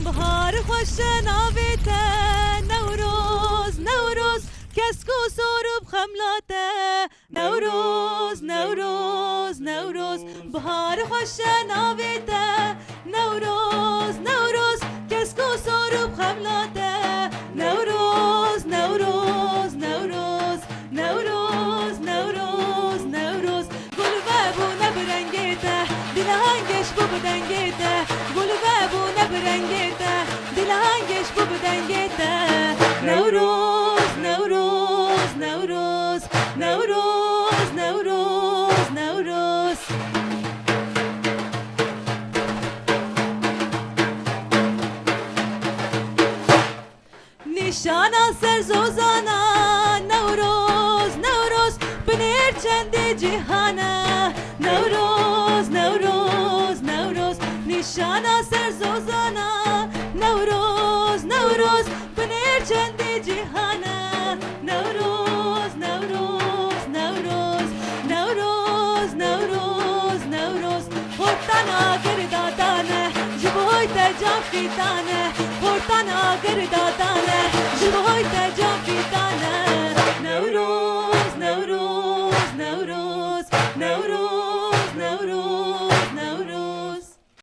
بهار خوش ناویته نوروز نوروز کسکو سورب خملاته نوروز نوروز نوروز بهار خوش ناویته نوروز نوروز کسکو سورب خملاته نوروز نوروز نوروز نوروز نوروز نوروز گل بابو نبرنگیته دلهنگش بو بدنگیته گل بابو نبرنگیته دلهنگش بو بدنگیته نوروز نوروز نوروز نوروز نوروز نوروز نشانا سر زوزانا نوروز نوروز بنیر چند جهانا نوروز نوروز نوروز نشانا سر زوزانا نوروز نوروز بنیر چند جهانا نوروز نوروز نوروز نوروز نوروز نوروز خورتانا گردادانه جبوی تجام فیتانه خورتانا گردادانه جبوی تجام فیتانه